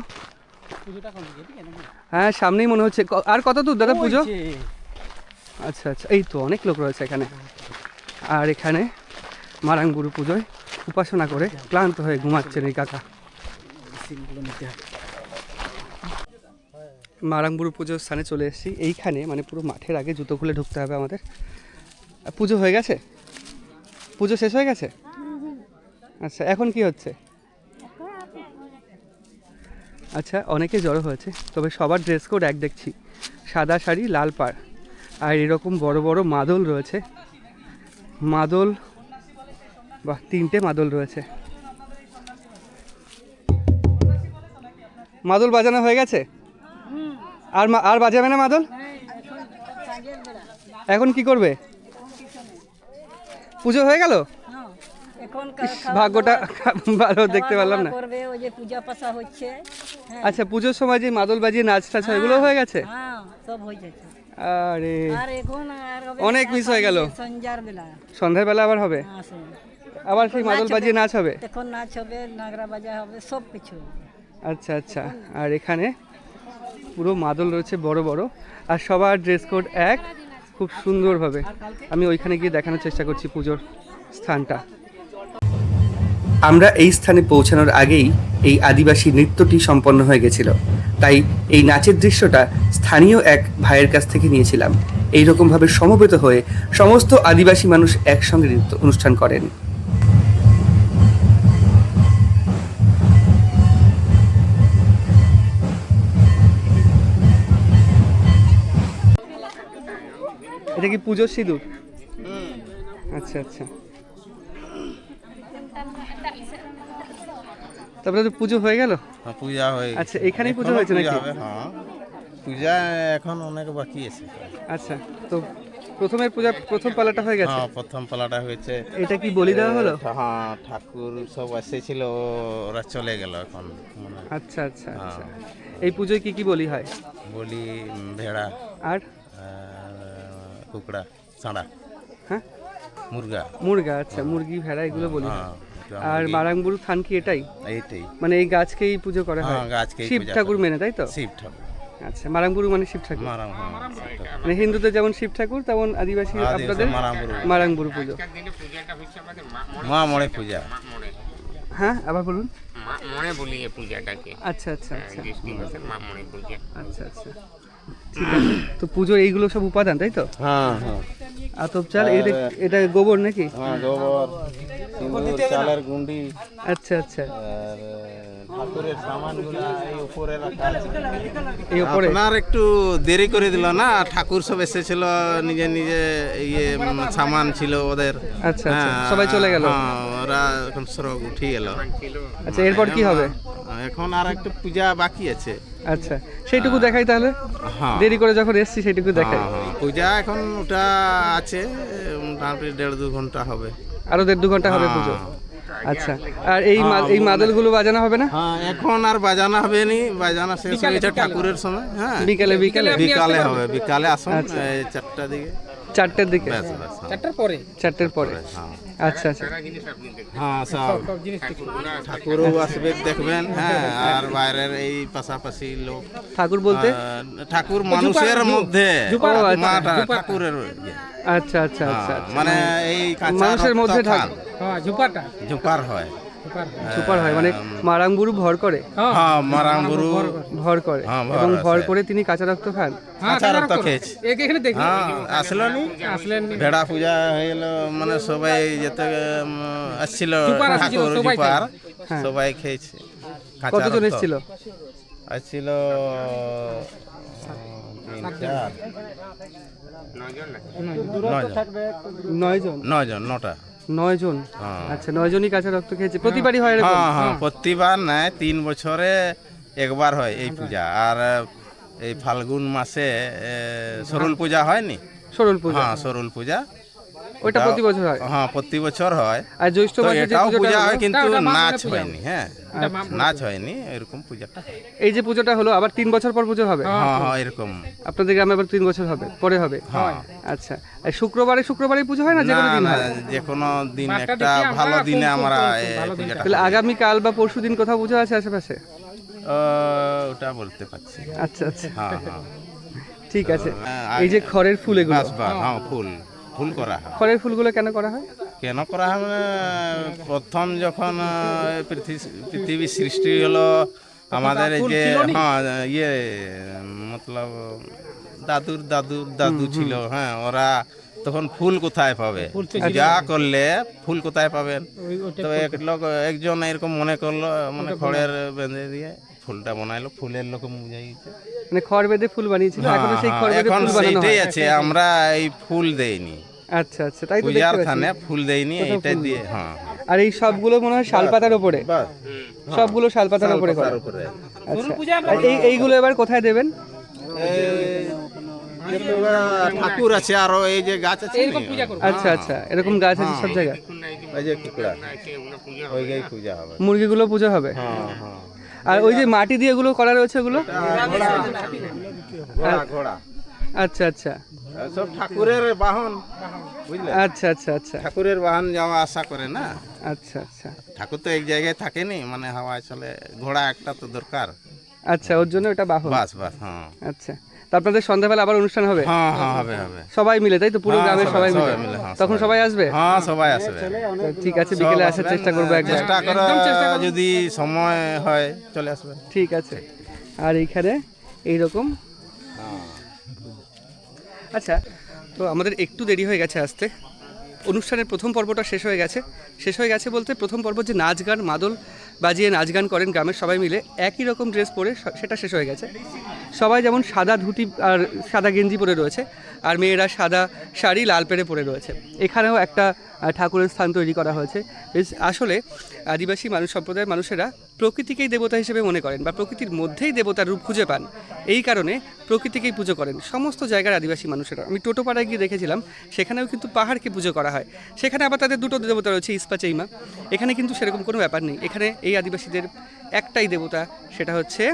হ্যাঁ, সামনেই মনে হচ্ছে। আর কত দূর দাদা পুজো? আচ্ছা আচ্ছা, এই তো অনেক লোক রয়েছে এখানে। আর এখানে মারাংবুরু পুজোয় উপাসনা করে ক্লান্ত হয়ে ঘুমাচ্ছেন এই কাকা। মারাংবুরু পুজোর স্থানে চলে এসেছি। এইখানে মানে পুরো মাঠের আগে জুতো খুলে ঢুকতে হবে আমাদের। পুজো হয়ে গেছে? পুজো শেষ হয়ে গেছে? আচ্ছা, এখন কি হচ্ছে? আচ্ছা, অনেকে জড়ো হয়েছে, তবে সবার ড্রেস কোড এক দেখছি, সাদা শাড়ি, লাল পাড়, আর এরকম বড় বড় মাদল রয়েছে। মাদল, বাহ, 3টে মাদল রয়েছে। মাদল বাজানো হয়ে গেছে? আর বাজাবে না মাদল? এখন কি করবে? পুজো হয়ে গেল? ভাগ্যটা ভালো, দেখতে পারলাম না। আচ্ছা, পুজোর সময় যে মাদল বাজিয়ে নাচ টাচ হয়, এগুলো হয়ে গেছে? আরে অনেক মিস হয়ে গেল। সন্ধ্যার বেলা আবার হবে? আবার সেই মাদল বাজিয়ে নাচ হবে? আচ্ছা আচ্ছা, আর এখানে পুরো মাদল রয়েছে বড় বড়, আর সবার ড্রেস কোড এক, খুব সুন্দরভাবে। আমি ওইখানে গিয়ে দেখানোর চেষ্টা করছি পুজোর স্থানটা। আমরা এই স্থানে পৌঁছানোর আগেই এই আদিবাসী নৃত্যটি সম্পন্ন হয়ে গেছিল, তাই এই নাচের দৃশ্যটা স্থানীয় এক ভাইয়ের কাছ থেকে নিয়েছিলাম। এইরকমভাবে সমবেত হয়ে সমস্ত আদিবাসী মানুষ একসঙ্গে নৃত্য অনুষ্ঠান করেন। এটা কি পুজোর সিঁদুর? আচ্ছা আচ্ছা, তারপরে তো পুজো হয়ে গেল? পূজা হয়ে আচ্ছা, এখানেই পুজো হয়েছে নাকি? হ্যাঁ, পূজা এখন অনেক বাকি আছে। আচ্ছা, তো প্রথম পালাটা হয়ে গেছে? হ্যাঁ, প্রথম পালাটা হয়েছে। এটা কি বলি দেওয়া হলো? হ্যাঁ, ঠাকুর সব এসেছিল, ওরা চলে গেল এখন। আচ্ছা আচ্ছা আচ্ছা, এই পুজোয় কি কি বলি হয়? বলি ভেড়া, আর কুকড়া, ছাড়া, হ্যাঁ, মুরগা। আচ্ছা, মুরগি, ভেড়া, এগুলো বলি হয়। হ্যাঁ, আর মারাংবুরু থান কি এটাই? এইটাই, মানে এই গাছকেই পুজো করা হয়? গাছকেই শিব পূজা ঠাকুর করে। মেনে, তাই তো? শিব ঠাকুর। আচ্ছা, মারাংবুরু মানে শিব ঠাকুর। মানে হিন্দুদের যেমন শিব ঠাকুর, তেমন আদিবাসী আপনাদের মারাংবুরু পুজো। মা মরে পূজা। হ্যাঁ, আবার বলুন। মনে বলি এই পূজাটাকে। আচ্ছা আচ্ছা আচ্ছা, মা মনে পূজা। আচ্ছা আচ্ছা, ঠিক আছে। তো পুজোর এইগুলো সব উপাদান, তাই তো? হ্যাঁ হ্যাঁ, আতপ চাল, এটা গোবর নাকি? হ্যাঁ, গোবর, সিঁদুর, চালের গুন্ডি। আচ্ছা আচ্ছা, আর ঠাকুরের সামানগুলো এই উপরে রাখা আছে। এই উপরে আপনার একটু দেরি করে দিল না, ঠাকুর সব এসেছিল, নিজে নিজে ইয়ে সামান ছিল ওদের। আচ্ছা আচ্ছা, সবাই চলে গেল। হ্যাঁ, ওরা এখন সব উঠে গেল। আচ্ছা, এরপর কি হবে? এখন আর একটু পূজা বাকি আছে। আচ্ছা, সেইটুকু দেখাই তাহলে। হ্যাঁ দেরি করে যখন এসছি সেইটুকু দেখাই। হ্যাঁ, পূজা এখন ওটা আছে, মোটামুটি 1.5-2 ঘন্টা হবে। আরো 1.5-2 ঘন্টা হবে পুজো। আচ্ছা, আর এই মাদলগুলো বাজানো হবে না? হ্যাঁ, এখন আর বাজানো হবে নি, বাজানো শেষ হয়ে গেছে ঠাকুরের সময়। হ্যাঁ, বিকালে বিকালে হবে, বিকালে আসুন 4টার দিকে। 4টের দিকে? ব্যাস ব্যাস, হ্যাঁ। 4টের পরে। হ্যাঁ আচ্ছা আচ্ছা, হ্যাঁ, সব ঠাকুরও আসবে দেখবেন। হ্যাঁ, আর বাইরের এই পাশাপাশি লোক, ঠাকুর বলতে? ঠাকুর মানুষের মধ্যে, মাটা ঠাকুরের ইয়ে। আচ্ছা আচ্ছা আচ্ছা, হ্যাঁ, মানে এই কাঁচা মানুষের মধ্যে রক্ত ঠাকুর খান। ঝুপার হয়। সুপার হয়, মানে মারাংবুরু ভর করে। হ্যাঁ, মারাংবুরু ভর করে, হ্যাঁ, ভর এবং ভর আছে। করে তিনি কাঁচা রক্ত খান। কাঁচা রক্ত খেয়েছে। হ্যাঁ, আসলো নি, ভেড়া পূজা হয়ে গেল, মানে সবাই যেতে আসছিল ঠাকুর জুপার, সবাই খেয়েছে কাঁচা কতজন রক্ত। এসেছিল? আসছিল 3-4 9 জন। 9 জন। হ্যাঁ। আচ্ছা, 9 জনই কাঁচা রক্ত খেয়েছে। প্রতিবারই হয় এরকম? হ্যাঁ হ্যাঁ, প্রতিবার নয়, 3 বছরে একবার হয় এই পূজা। আর এই ফাল্গুন মাসে সরুল পূজা হয়নি? সরল পূজা। হ্যাঁ, সরুল পূজা, ওইটা প্রতি বছর হয়। হ্যাঁ, প্রতি বছর হয়। আর জ্যৈষ্ঠ তো মাসে যে এটাও পূজাটা পূজা হলো, হয়, কিন্তু নাচ হয়নি। হ্যাঁ, নাচ হয়নি, এরকম পূজাটা। এই যে পুজোটা হলো, আবার 3 বছর পর পুজো হবে? হ্যাঁ হ্যাঁ, এরকম। আপনাদের গ্রামে আবার 3 বছর হবে, পরে হবে? হ্যাঁ। আচ্ছা, আর শুক্রবারে পুজো হয় না, যে না কোনো দিন না, হয়? যে কোনো দিন একটা ভালো দিনে আমরা এই পূজাটা তাহলে আগামী কাল বা পরশু দিন কোথাও পুজো আছে আশেপাশে? ওটা বলতে পারছি। আচ্ছা আচ্ছা, হ্যাঁ হ্যাঁ, ঠিক আছে। হ্যাঁ, এই যে খড়ের ফুল, এগুলো বাস বাস, হ্যাঁ, ফুল করা হয়। খড়ের ফুলগুলো কেন করা হয়? কেন করা হয় মানে, প্রথম যখন পৃথিবী সৃষ্টি হলো, আমাদের এই যে হ্যাঁ ইয়ে মতলব দাদু ছিল, হ্যাঁ, ওরা তখন ফুল কোথায় পাবে, যা করলে ফুল কোথায় পাবেন। তো একজন এরকম মনে করলো, মানে খড়ের বেঁধে দিয়ে ফুলটা বানাইলো, ফুলের লোক বুঝাই গেছে। মানে খড় বেঁধে ফুল বানিয়েছিল, এখনো সেই খড় বেঁধে এখন ফুল বানানো সেইটাই হয়? আছে, আমরা এই ফুল দেইনি আচ্ছা আচ্ছা, তাই তো পূজার দেখতে থানে, পাচ্ছি। ফুল দেইনি, এইটা দিয়ে। হ্যাঁ, আর এই সবগুলো মনে হয় শালপাতার উপরে, বাস, সবগুলো শালপাতার উপরে করে। তার উপরে। আচ্ছা, আর এইগুলো এবার কোথায় দেবেন? ঠাকুর আছে, আরো এই যে গাছ আছে, আচ্ছা আচ্ছা, এরকম গাছ আছে সব জায়গায়। এই যে কুকড়া, ওই গাই পূজা হবে। মুরগিগুলো পুজো হবে। হ্যাঁ হ্যাঁ, আর ওই যে মাটি দিয়ে এগুলো করা রয়েছে, ওগুলো? ঘোড়া, আচ্ছা আচ্ছা সব ঠাকুরের বাহন, বুঝলে? আচ্ছা আচ্ছা আচ্ছা ঠাকুরের বাহন যাওয়া আসা করে না, আচ্ছা আচ্ছা ঠাকুর তো এক জায়গায় থাকেনি, মানে হাওয়ায় চলে, ঘোড়া একটা তো দরকার। আচ্ছা, ওর জন্য ওটা বাহন। বাস বাস, হ্যাঁ আচ্ছা, তো আপনাদের সন্ধ্যাবেলা আবার অনুষ্ঠান হবে? হ্যাঁ হ্যাঁ, হবে হবে। সবাই মিলে, তাই তো? পুরো হ্যাঁ, গ্রামের সবাই মিলে? হ্যাঁ, তখন সবাই আসবে? হ্যাঁ, সবাই আসবে। ঠিক আছে, বিকেলে সব আসার আসবেন, চেষ্টা করবো একবার। চেষ্টা করো, যদি সময় হয় চলে আসবেন। ঠিক আছে। আর এইখানে এইরকম, আচ্ছা, তো আমাদের একটু দেরি হয়ে গেছে আসতে। অনুষ্ঠানের প্রথম পর্বটা শেষ হয়ে গেছে বলতে, প্রথম পর্ব যে নাচ গান, মাদল বাজিয়ে নাচ গান করেন গ্রামের সবাই মিলে, একই রকম ড্রেস পরে, সেটা শেষ হয়ে গেছে। সবাই যেমন সাদা ধুতি আর সাদা গেঞ্জি পরে রয়েছে, আর মেয়েরা সাদা শাড়ি লাল পেরে পরে রয়েছে। এখানেও একটা ঠাকুরের স্থান তৈরি করা হয়েছে। আসলে আদিবাসী সম্প্রদায়ের মানুষেরা প্রকৃতিকেই দেবতা হিসেবে মনে করেন, বা প্রকৃতির মধ্যেই দেবতার রূপ খুঁজে পান। এই কারণে প্রকৃতিকেই পুজো করেন সমস্ত জায়গার আদিবাসী মানুষেরা। আমি টোটোপাড়ায় গিয়ে দেখেছিলাম, সেখানেও কিন্তু পাহাড়কে পুজো করা হয়। সেখানে আবার তাদের দুটো দেবতা রয়েছে, ইস্পা চেইমা। এখানে কিন্তু সেরকম কোনো ব্যাপার নেই। এখানে এই আদিবাসীদের একটাই দেবতা, সেটা হচ্ছে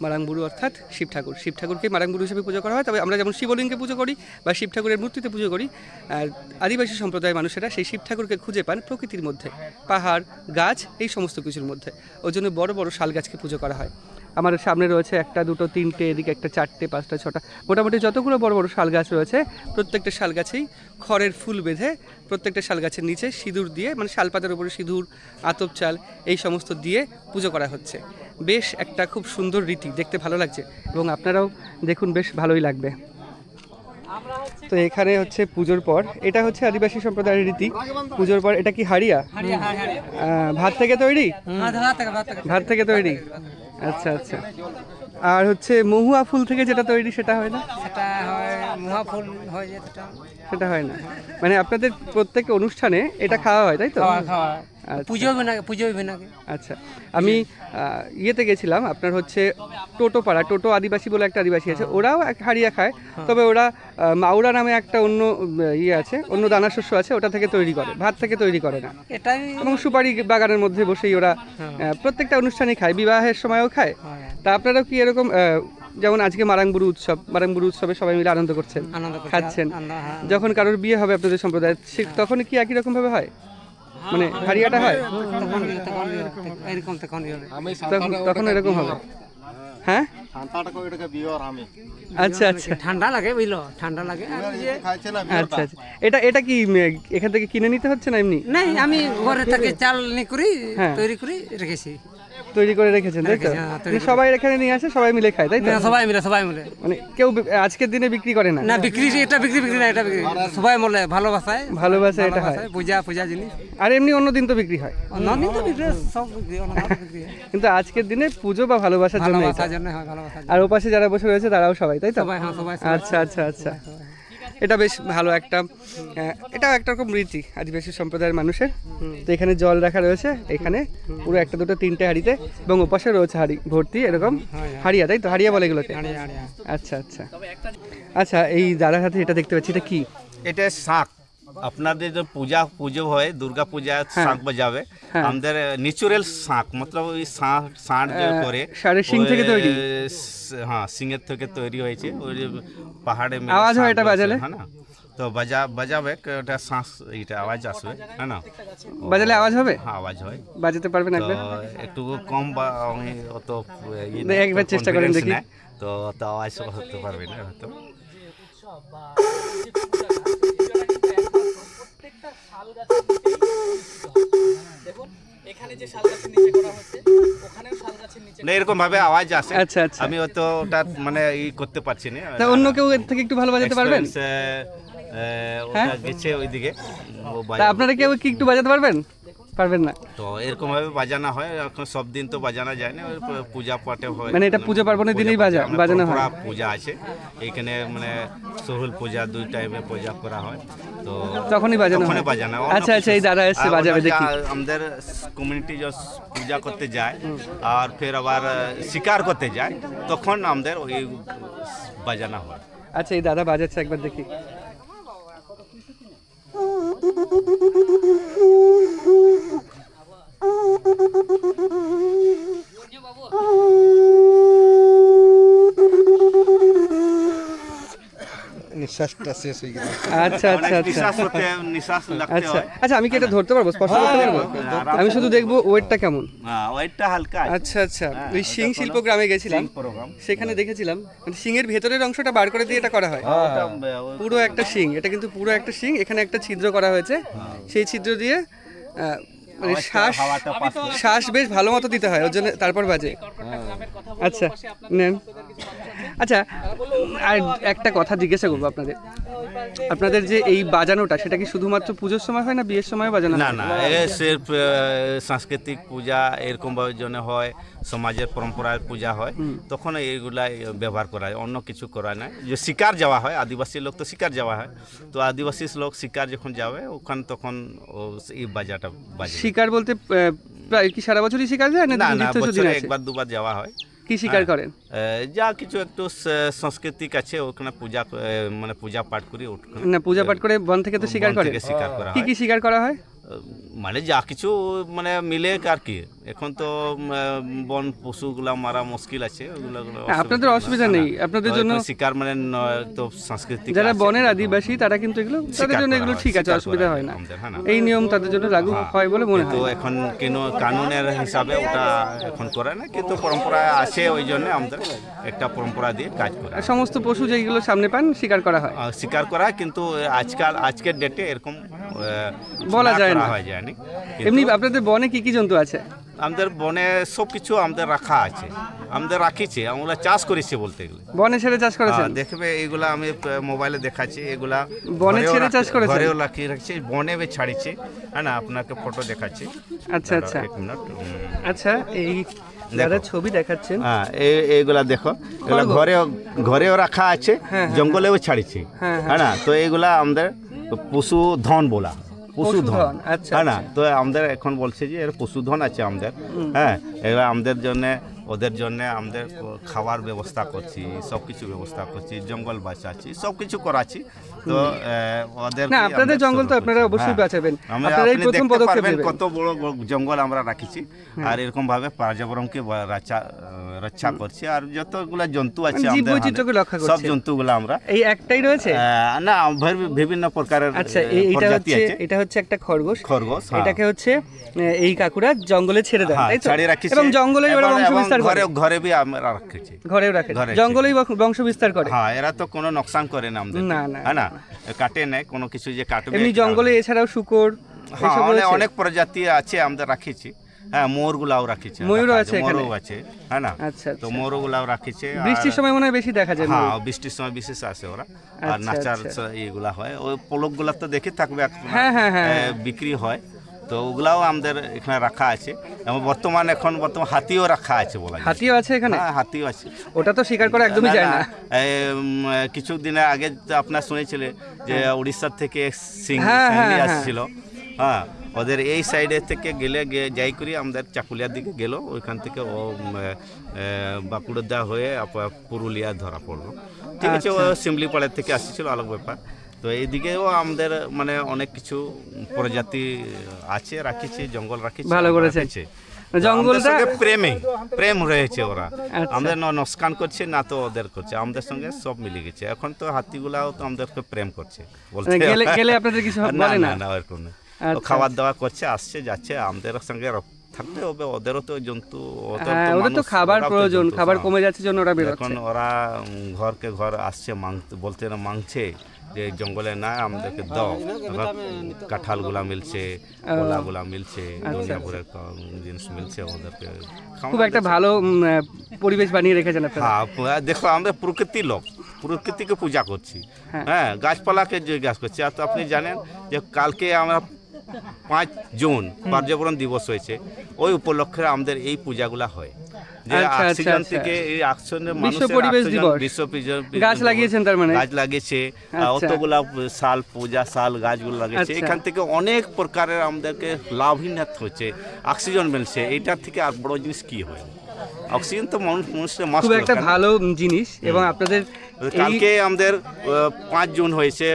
মারাংবুরু অর্থাৎ শিব ঠাকুরকে মারাংবুরু হিসেবে পুজো করা হয়। তবে আমরা যেমন শিবলিঙ্গে পুজো করি বা শিব ঠাকুরের মূর্তিতে পুজো করি, আর আদিবাসী সম্প্রদায়ের মানুষেরা সেই শিব ঠাকুরকে খুঁজে পান প্রকৃতির মধ্যে, পাহাড়, গাছ, এই সমস্ত কিছুর মধ্যে। ওই জন্য বড় বড় শাল গাছকে পুজো করা হয়। আমার সামনে রয়েছে 1, 2, 3, এদিকে একটা 4, 5, 6, মোটামুটি যতগুলো বড় বড় শাল গাছ রয়েছে, প্রত্যেকটা শাল গাছেই খড়ের ফুল বেঁধে, প্রত্যেকটা শাল গাছের নিচে সিঁদুর দিয়ে, মানে শালপাতার উপরে সিঁদুর, আতপ চাল, এই সমস্ত দিয়ে পুজো করা হচ্ছে। বেশ একটা খুব সুন্দর রীতি, দেখতে ভালো লাগছে, এবং আপনারাও দেখুন, বেশ ভালোই লাগবে। তো তো এখানে হচ্ছে পুজোর পর, এটা হচ্ছে আদিবাসী সম্প্রদায়ের রীতি, পুজোর পর এটা কি হাড়িয়া? ভাত থেকে তৈরি? ভাত থেকে তৈরি, আচ্ছা আচ্ছা। আর হচ্ছে মহুয়া ফুল থেকে যেটা তৈরি সেটা হয় না? সেটা হয় মহা ফুল হয় যেটা সেটা হয় না, মানে আপনাদের প্রত্যেক অনুষ্ঠানে এটা খাওয়া হয় তাই তো? খাওয়া আচ্ছা। পুজো হবে না আচ্ছা, আমি ইয়েতে গেছিলাম আপনার হচ্ছে টোটোপাড়া, টোটো আদিবাসী বলে একটা আদিবাসী আছে, ওরাও এক হাড়িয়া খায়, তবে ওরা মাউরা নামে একটা অন্য ইয়ে আছে, অন্য দানা শস্য আছে, ওটা থেকে তৈরি করে, ভাত থেকে তৈরি করে না। এটাই এবং সুপারি বাগানের মধ্যে বসেই ওরা প্রত্যেকটা অনুষ্ঠানেই খায়, বিবাহের সময়ও খায়। তা আপনারাও কি এরকম যেমন আজকে মারাংবুরু উৎসবে সবাই মিলে আনন্দ করছেন, খাচ্ছেন, যখন কারোর বিয়ে হবে আপনাদের সম্প্রদায়ের তখন কি একই রকম ভাবে হয়, মানে হাড়িয়াটা হয় এরকম তখন এরকম হবে? হ্যাঁ, আচ্ছা আচ্ছা ঠান্ডা লাগে বুঝলো, ঠান্ডা লাগে আর আচ্ছা আচ্ছা। এটা কি এখান থেকে কিনে নিতে হচ্ছে না এমনি? নাই, আমি ঘরে থেকে চাল নি করি হ্যাঁ। তৈরি করে রেখেছি, তৈরি করে রেখেছেন তাই তো? হ্যাঁ, তৈরি করে। সবাই এখানে নিয়ে আসে, সবাই মিলে খায় তাই তো? সবাই মিলে মানে কেউ আজকের দিনে বিক্রি করে না? না, বিক্রি না, এটা বিক্রি সবাই বলে ভালোবাসায় এটা হয়। পূজা জিনিস, আর এমনি অন্য দিন তো বিক্রি হয়, অন্যদিন তো বিক্রি হয়, সব বিক্রি অন্য বিক্রি হয়। কিন্তু আজকের দিনে পুজো বা ভালোবাসার জন্য এটা। ভালোবাসার জন্য হয়, ভালোবাসার জন্য। আর ওপাশে যারা বসে রয়েছে তারাও সবাই তাই তো? সবাই, হ্যাঁ, সবাই। আচ্ছা আচ্ছা আচ্ছা, এটা বেশ ভালো একটা, এটাও একটা রকম রীতি আদিবাসী সম্প্রদায়ের মানুষের। তো এখানে জল রাখা রয়েছে, এখানে পুরো একটা দুটো তিনটে হাঁড়িতে, এবং ওপাশে রয়েছে হাঁড়ি ভর্তি এরকম হাড়িয়া তাই তো? হাড়িয়া বলে এগুলোকে? আচ্ছা আচ্ছা আচ্ছা। এই দাদার হাতে এটা দেখতে পাচ্ছি, এটা কি? এটা শাঁখ। আপনাদের যে পুজো হয়, দুর্গা পূজা শাঁখ বাজাবে, আমাদের ন্যাচুরাল শাঁখ, মতলব ওই ষাঁড় যে করে ষাঁড়ের শিং থেকে তৈরি? হ্যাঁ, সিংয়ের থেকে তৈরি হয়েছে, ওই যে পাহাড়ে আওয়াজ হয় এটা বাজালে? হ্যাঁ না, তো বাজাবে ওটা শ্বাস, এইটা আওয়াজ আসবে, হ্যাঁ না? বাজালে আওয়াজ হবে? হ্যাঁ, আওয়াজ হয়। বাজাতে পারবেন একবার? তো একটু কম বা আমি অত একবার চেষ্টা করেন দেখি। তো অত আওয়াজ হতে পারবে না হয়তো। এরকম ভাবে আওয়াজ আসে। আচ্ছা আচ্ছা। আমি অত ওটা মানে করতে পারছি না। তা অন্য কেউ এর থেকে একটু ভালো বাজাতে পারবেন? ওটা গেছে ওইদিকে। তা আপনারা কেউ কি একটু বাজাতে পারবেন? পারবেন না? তো এরকম ভাবে বাজানো হয়, এখন সব দিন তো বাজানো যায় না, পূজা পাঠে হয়, মানে এটা পূজা পার্বণের দিনেই বাজানো হয়? পূজা আছে এখানে, মানে সরহুল পূজা 2 টাইমে পূজা করা হয়, তো তখনই বাজানো হয়? আচ্ছা আচ্ছা, এই দাদা এসে বাজাবে দেখি। আমাদের কমিউনিটি যে পূজা করতে যায় আর ফের আবার শিকার করতে যায়, তখন আমাদের ওই বাজানো হয়। আচ্ছা, এই দাদা বাজাচ্ছে, একবার দেখি। নিঃশ্বাসটা শেষ হয়ে গেল। আচ্ছা আচ্ছা আচ্ছা আচ্ছা আচ্ছা, আমি কি এটা ধরতে পারবো, স্পর্শ করতে পারবো? আমি শুধু দেখবো ওয়েটটা কেমন। ওয়েটটা হালকা। আচ্ছা আচ্ছা, ওই সিং শিল্প গ্রামে গেছিলাম, সেখানে দেখেছিলাম মানে সিংয়ের ভেতরের অংশটা বার করে দিয়ে এটা করা হয়, পুরো একটা সিং, এটা কিন্তু পুরো একটা সিং, এখানে একটা ছিদ্র করা হয়েছে, সেই ছিদ্র দিয়ে মানে শ্বাস বেশ ভালো মতো দিতে হয়, ওর জন্য তারপর বাজে। আচ্ছা নেন। আচ্ছা, আর একটা কথা জিজ্ঞাসা করবো আপনাদের যে এই বাজানোটা, সেটা কি শুধুমাত্র পুজোর সময় হয় না বিয়ের সময় বাজানো? না না, সির্ফ সাংস্কৃতিক পূজা এরকম ভাবে জন্য হয়, সমাজের পরম্পরার পূজা হয়, তখন এইগুলা ব্যবহার করা হয়, অন্য কিছু করা না। যে শিকার যাওয়া হয়, আদিবাসী লোক তো শিকার যাওয়া হয়, তো আদিবাসী লোক শিকার যখন যাবে ওখানে তখন এই বাজাটা বাজে। শিকার বলতে প্রায় কি সারা বছরই শিকার যায় না? না, বছরে একবার দুবার যাওয়া হয়। কি শিকার করেন? যা কিছু একটু সাংস্কৃতিক আছে ওখানে পূজা, মানে পূজা পাঠ করি, না পূজা পাঠ করে বন থেকে তো শিকার করে। শিকার করা কি হয়। কি শিকার করা হয়? মানে যা কিছু মানে মিলে আর কি, এখন তো বন পশুগুলা মারা মুশকিল আছে, আপনাদের অসুবিধা নেই, আপনাদের জন্য শিকার মানে তো সাংস্কৃতিক যারা বনের আদিবাসী তারা কিন্তু এগুলো, তাদের জন্য এগুলো ঠিক আছে, অসুবিধা হয় না, এই নিয়ম তাদের জন্য লাগু হয় বলে মনে হয়। তো এখন কেন কানুনের হিসাবে ওটা এখন করে না, কিন্তু পরম্পরা আছে, ওই জন্য আমাদের একটা পরম্পরা দিয়ে কাজ করে। সমস্ত পশু যেগুলো সামনে পান শিকার করা হয়, শিকার করা, কিন্তু আজকের ডেটে এরকম বলা যায় না। হয় যায়নি। এমনি আপনাদের বনে কি কি জন্তু আছে? আমাদের বনে সব কিছু আমাদের রাখা আছে, আমাদের রাখিছে, আমরা চাষ করেছি বলতে গেলে। বনে ছেড়ে চাষ করেছেন? দেখবে এগুলা আমি মোবাইলে দেখাচ্ছি, এগুলা বনে ঘরেও ছেড়ে চাষ করেছেন? ঘরেও রাখছি, বনে ছাড়িছি, হ্যাঁ না, আপনাকে ফটো দেখাচ্ছি। আচ্ছা আচ্ছা এক মিনিট। আচ্ছা, এই দাদা ছবি দেখাচ্ছেন। হ্যাঁ, এইগুলা দেখো, এগুলা ঘরেও রাখা আছে, জঙ্গলেও ছাড়িছি, হ্যাঁ না। তো এইগুলা আমাদের পশুধন বলা, পশুধন, আচ্ছা হ্যাঁ না। তো আমাদের এখন বলছে যে এর পশুধন আছে আমাদের, হ্যাঁ। এবার আমাদের জন্য ওদের জন্য আমাদের খাবার ব্যবস্থা করছি, সব কিছু ব্যবস্থা করছি, জঙ্গল বাঁচাচ্ছি, সব কিছু করাচ্ছি। তো ওদের না, আপনাদের জঙ্গল তো আপনারা অবশ্যই বাঁচাবেন, আপনারা এই প্রথম পদক্ষেপ নেবেন। কত বড় জঙ্গল আমরা রাখিছি, আর এরকম ভাবে পর্যাবরণকে রক্ষা করছি, আর যতগুলা জন্তু আছে জীব বৈচিত্র্যকে রক্ষা করছি, সব জন্তুগুলো আমরা। এই একটাই রয়েছে না, বিভিন্ন প্রকারের আচ্ছা, এটা হচ্ছে একটা খরগোশ। হ্যাঁ। এটাকে হচ্ছে এই কাকুরা জঙ্গলে ছেড়ে দেন, তাই তো? ছাড়িয়ে রাখিছি, এবং জঙ্গলে ওরা বংশ বিস্তার করে, ঘরে বি আমরা রাখছি, ঘরেও রাখে, জঙ্গলেই বংশ বিস্তার করে। হ্যাঁ, এরা তো কোনো নোকসান করে না আমাদের, না না, হ্যাঁ না, কাটে নাই কোনো কিছু যে কাটবে। এমনি জঙ্গলে এছাড়াও শুকর, হ্যাঁ, অনেক প্রজাতি আছে আমাদের রাখিছি। হ্যাঁ, মোরগুলাও রাখিছে, ময়ূরও আছে এখানে, মোরও আছে, হ্যাঁ না। আচ্ছা, তো মোরগুলাও রাখিছে। বৃষ্টির সময় মনে হয় বেশি দেখা যায়। হ্যাঁ, বৃষ্টির সময় বিশেষ আসে ওরা, আর নাচার এইগুলা হয়, ওই পলকগুলা তো দেখে থাকবে, বিক্রি হয়। তো ওগুলাও আমাদের এখানে রাখা আছে, এবং বর্তমান হাতিও রাখা আছে বলা যায়। হাতিও আছে এখানে? হ্যাঁ, হাতিও আছে। ওটা তো শিকার করা একদমই যায় না। কিছু দিনের আগে আপনার শুনেছিলেন যে উড়িষ্যার থেকে সিংহলি আসছিল, হ্যাঁ। ওদের এই সাইডে থেকে যাই করি আমাদের চাকুলিয়ার দিকে গেল, ওইখান থেকে ও বাঁকুড়া হয়ে পুরুলিয়া ধরা পড়লো, ঠিক আছে। ও শিমলিপাড়ের থেকে আসছিল, আলাদা ব্যাপার। তো এইদিকেও আমাদের মানে অনেক কিছু প্রজাতি আছে, রাখিছে, জঙ্গল রাখিছে, ভালো করেছে। জঙ্গলটা প্রেম রয়েছে, ওরা আমাদের না নস্কান করছে না তো ওদের করছে, আমাদের সঙ্গে সব মিলে গেছে। এখন তো হাতিগুলাও তো আমাদেরকে প্রেম করছে বলতে গেলে আপনাদের কিছু বলে না? না, ওরকম না। খাবার দাবার করছে, আসছে যাচ্ছে, আমাদের সঙ্গে থাকতে হবে। ওদেরও তো জন্তু, ওদের তো খাবার প্রয়োজন, খাবার কমে যাচ্ছে জন্য ওরা বেরোচ্ছে। এখন ওরা ঘরকে ঘর আসছে, বলতে না মাংছে যে জঙ্গলে না আমাদেরকে দাও, কাঁঠালগুলা মিলছে, কলাগুলা মিলছে, দুনিয়া ভরের জিনিস মিলছে, ওদেরকে খুব একটা ভালো পরিবেশ বানিয়ে রেখেছেন আপনারা। হ্যাঁ, দেখো আমরা প্রকৃতির লোক, প্রকৃতিকে পূজা করছি, হ্যাঁ, গাছপালাকে জিজ্ঞাসা করছি। আর তো আপনি জানেন যে কালকে আমরা 5 জুন পর্যাবরণ দিবস হয়েছে, ওই উপলক্ষে আমাদের এই পূজাগুলা হয়, যে অক্সিজেন থেকে এই অক্সিজেনের বিশ্ব পরিবেশ দিবস, গাছ লাগিয়েছেন, তার মানে গাছ লাগিয়েছে, অতগুলা সাল পূজা সাল গাছগুলো লাগিয়েছে, এখান থেকে অনেক প্রকারের আমাদেরকে লাভহীনত হচ্ছে, অক্সিজেন মিলছে। এইটার থেকে আর বড় জিনিস কি হয়? অক্সিজেন তো মানুষের মাস্ট, খুব একটা ভালো জিনিস। এবং আপনাদের কালকে আমাদের 5 জুন হয়েছে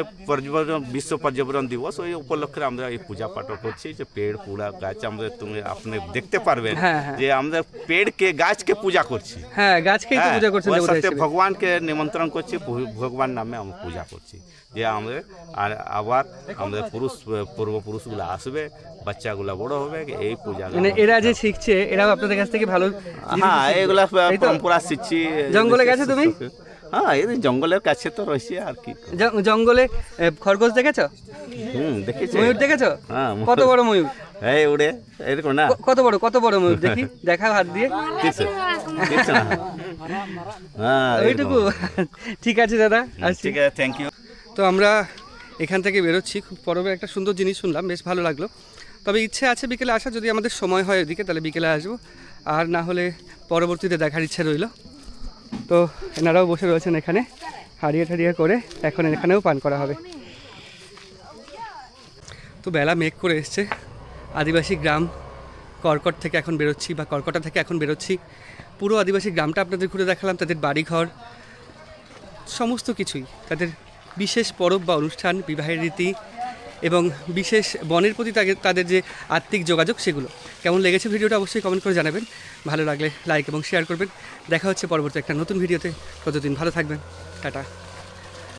বিশ্ব পর্যাবরণ দিবস, ওই উপলক্ষে আমরা এই পূজা পাঠ করছি, যে পেড় পুরা গাছ আমাদের আপনি দেখতে পারবেন যে আমাদের পেড়কে গাছকে পূজা করছি, হ্যাঁ, গাছকেই তো পূজা করছেন, ভগবানকে নিমন্ত্রণ করছি, ভগবান নামে আমরা পূজা করছি, যে আমাদের আর আবার আমাদের পূর্বপুরুষগুলো আসবে, বাচ্চাগুলো বড় হবে, এই পূজা মানে এরা যে শিখছে, এরাও আপনাদের কাছ থেকে ভালো। হ্যাঁ, এগুলা পরম্পরা শিখছি। জঙ্গলে গেছে তুমি? হ্যাঁ, এই জঙ্গলের কাছে তো রয়েছে, আর কি। জঙ্গলে খরগোশ দেখেছো? দেখেছি। ময়ূর দেখেছো? হ্যাঁ। কত বড় ময়ূর? এই উড়ে এরকম না? কত বড় ময়ূর দেখি, দেখাও হাত দিয়ে। হ্যাঁ, ওইটুকু? ঠিক আছে দাদা, ঠিক আছে, থ্যাংক ইউ। তো আমরা এখান থেকে বেরোচ্ছি, খুব পরবে একটা সুন্দর জিনিস শুনলাম, বেশ ভালো লাগলো। তবে ইচ্ছে আছে বিকেলে আসা, যদি আমাদের সময় হয় এদিকে তাহলে বিকেলে আসবো, আর না হলে পরবর্তীতে দেখার ইচ্ছে রইল। তো এনারাও বসে রয়েছেন এখানে, হারিয়ে করে এখন এখানেও পান করা হবে। তো বেলা মেঘ করে এসছে, আদিবাসী গ্রাম কর্কট থেকে এখন বেরোচ্ছি, বা কর্কটা থেকে এখন বেরোচ্ছি। পুরো আদিবাসী গ্রামটা আপনাদের ঘুরে দেখালাম, তাদের বাড়িঘর সমস্ত কিছুই, তাদের বিশেষ পরব বা অনুষ্ঠান, বিবাহের রীতি, এবং বিশেষ বনের প্রতি তাদের যে আত্মিক যোগাযোগ, সেগুলো কেমন লেগেছে ভিডিওটা অবশ্যই কমেন্ট করে জানাবেন। ভালো লাগলে লাইক এবং শেয়ার করবেন। দেখা হচ্ছে পরবর্তী একটা নতুন ভিডিওতে। ততদিন ভালো থাকবেন, টাটা।